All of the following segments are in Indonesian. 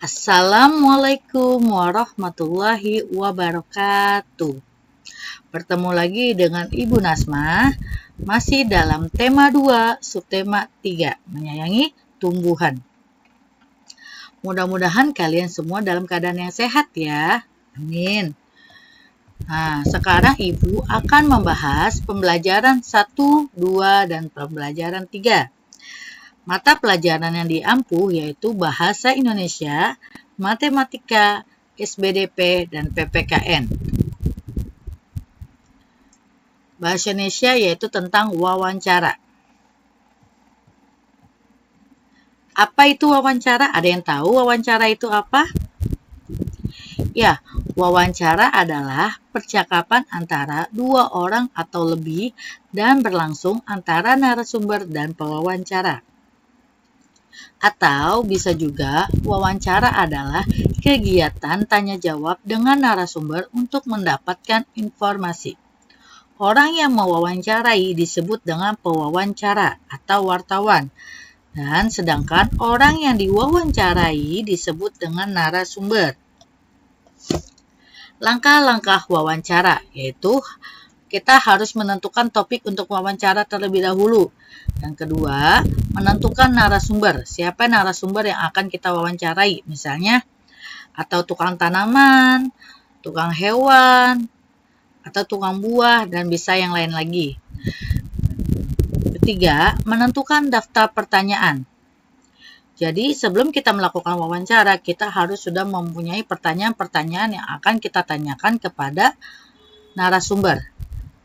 Assalamualaikum warahmatullahi wabarakatuh. Bertemu lagi dengan Ibu Nasma, masih dalam tema 2, subtema 3, menyayangi tumbuhan. Mudah-mudahan kalian semua dalam keadaan yang sehat ya. Amin. Nah, sekarang Ibu akan membahas pembelajaran 1, 2, dan pembelajaran 3. Mata pelajaran yang diampu yaitu Bahasa Indonesia, Matematika, SBDP, dan PPKN. Bahasa Indonesia yaitu tentang wawancara. Apa itu wawancara? Ada yang tahu wawancara itu apa? Ya, wawancara adalah percakapan antara dua orang atau lebih dan berlangsung antara narasumber dan pewawancara. Atau bisa juga wawancara adalah kegiatan tanya jawab dengan narasumber untuk mendapatkan informasi. Orang yang mewawancarai disebut dengan pewawancara atau wartawan, dan sedangkan orang yang diwawancarai disebut dengan narasumber. Langkah-langkah wawancara yaitu kita harus menentukan topik untuk wawancara terlebih dahulu. Yang kedua, menentukan narasumber. Siapa narasumber yang akan kita wawancarai? Misalnya, atau tukang tanaman, tukang hewan, atau tukang buah, dan bisa yang lain lagi. Ketiga, menentukan daftar pertanyaan. Jadi, sebelum kita melakukan wawancara, kita harus sudah mempunyai pertanyaan-pertanyaan yang akan kita tanyakan kepada narasumber.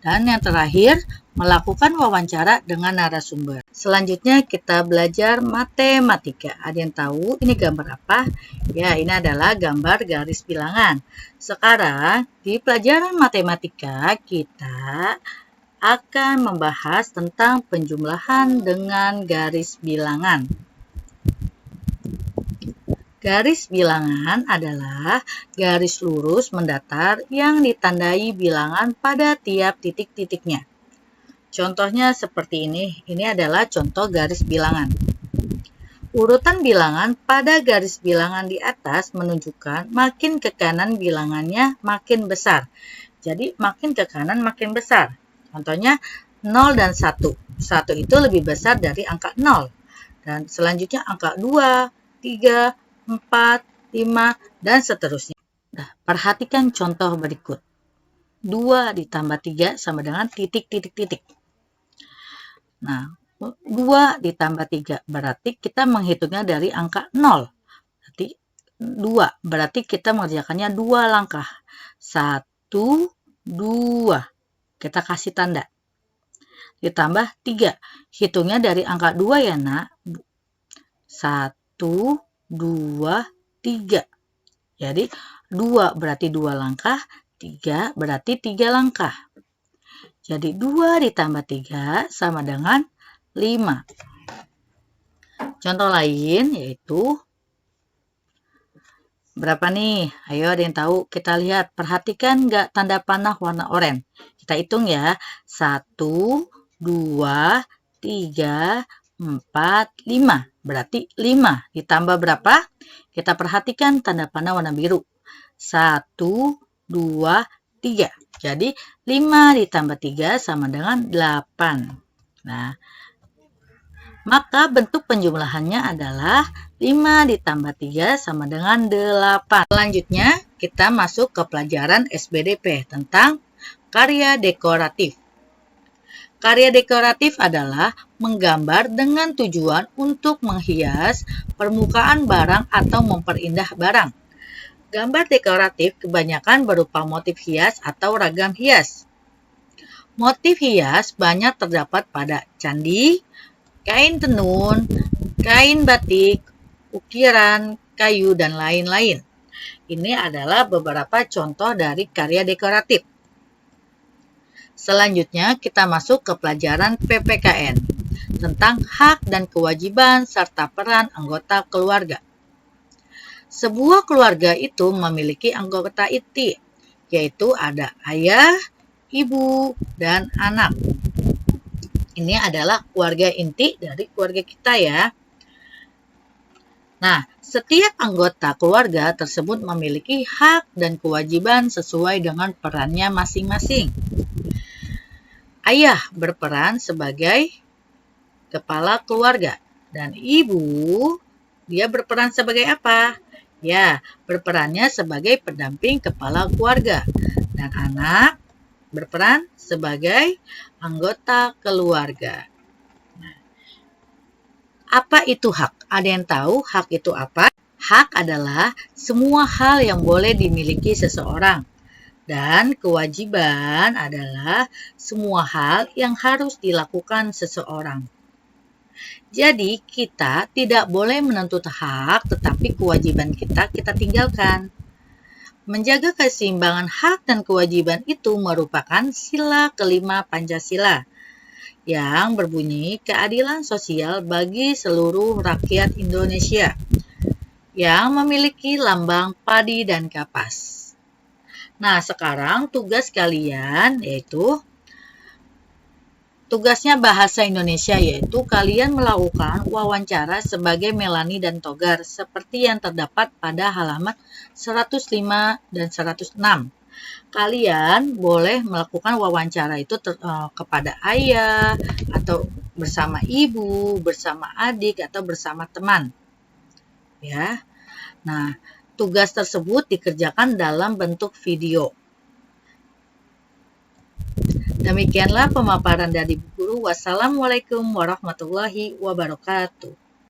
Dan yang terakhir, melakukan wawancara dengan narasumber. Selanjutnya kita belajar matematika. Ada yang tahu ini gambar apa? Ya, ini adalah gambar garis bilangan. Sekarang di pelajaran matematika kita akan membahas tentang penjumlahan dengan garis bilangan. Garis bilangan adalah garis lurus mendatar yang ditandai bilangan pada tiap titik-titiknya. Contohnya seperti ini. Ini adalah contoh garis bilangan. Urutan bilangan pada garis bilangan di atas menunjukkan makin ke kanan bilangannya makin besar. Jadi makin ke kanan makin besar. Contohnya 0 dan 1. 1 itu lebih besar dari angka 0. Dan selanjutnya angka 2, 3, 4, 5, dan seterusnya. Nah, perhatikan contoh berikut. 2 ditambah 3 sama dengan titik-titik-titik. Nah, 2 ditambah 3 berarti kita menghitungnya dari angka 0. Berarti 2, berarti kita mengerjakannya 2 langkah. 1, 2. Kita kasih tanda. Ditambah 3. Hitungnya dari angka 2 ya, Nak. 1, 2, 3. Jadi 2 berarti 2 langkah, 3 berarti 3 langkah. Jadi 2 ditambah 3 sama dengan 5. Contoh lain yaitu berapa nih? Ayo ada yang tahu? Kita lihat, perhatikan nggak tanda panah warna oranye? Kita hitung ya. 1, 2, 3, 4, 5. Berarti 5 ditambah berapa? Kita perhatikan tanda panah warna biru. 1, 2, 3. Jadi 5 ditambah 3 sama dengan 8. Nah, maka bentuk penjumlahannya adalah 5 ditambah 3 sama dengan 8. Selanjutnya kita masuk ke pelajaran SBDP tentang karya dekoratif. Karya dekoratif adalah menggambar dengan tujuan untuk menghias permukaan barang atau memperindah barang. Gambar dekoratif kebanyakan berupa motif hias atau ragam hias. Motif hias banyak terdapat pada candi, kain tenun, kain batik, ukiran, kayu, dan lain-lain. Ini adalah beberapa contoh dari karya dekoratif. Selanjutnya kita masuk ke pelajaran PPKN tentang hak dan kewajiban serta peran anggota keluarga. Sebuah keluarga itu memiliki anggota inti, yaitu ada ayah, ibu, dan anak. Ini adalah keluarga inti dari keluarga kita ya. Nah, setiap anggota keluarga tersebut memiliki hak dan kewajiban sesuai dengan perannya masing-masing. Ayah berperan sebagai kepala keluarga dan ibu dia berperan sebagai apa? Ya, berperannya sebagai pendamping kepala keluarga dan anak berperan sebagai anggota keluarga. Apa itu hak? Ada yang tahu hak itu apa? Hak adalah semua hal yang boleh dimiliki seseorang. Dan kewajiban adalah semua hal yang harus dilakukan seseorang. Jadi, kita tidak boleh menuntut hak, tetapi kewajiban kita tinggalkan. Menjaga keseimbangan hak dan kewajiban itu merupakan sila kelima Pancasila yang berbunyi keadilan sosial bagi seluruh rakyat Indonesia yang memiliki lambang padi dan kapas. Nah, sekarang tugas kalian tugasnya bahasa Indonesia, yaitu kalian melakukan wawancara sebagai Melani dan Togar seperti yang terdapat pada halaman 105 dan 106. Kalian boleh melakukan wawancara itu kepada ayah, atau bersama ibu, bersama adik, atau bersama teman. Ya. Nah, tugas tersebut dikerjakan dalam bentuk video. Demikianlah pemaparan dari Bu Guru. Wassalamualaikum warahmatullahi wabarakatuh.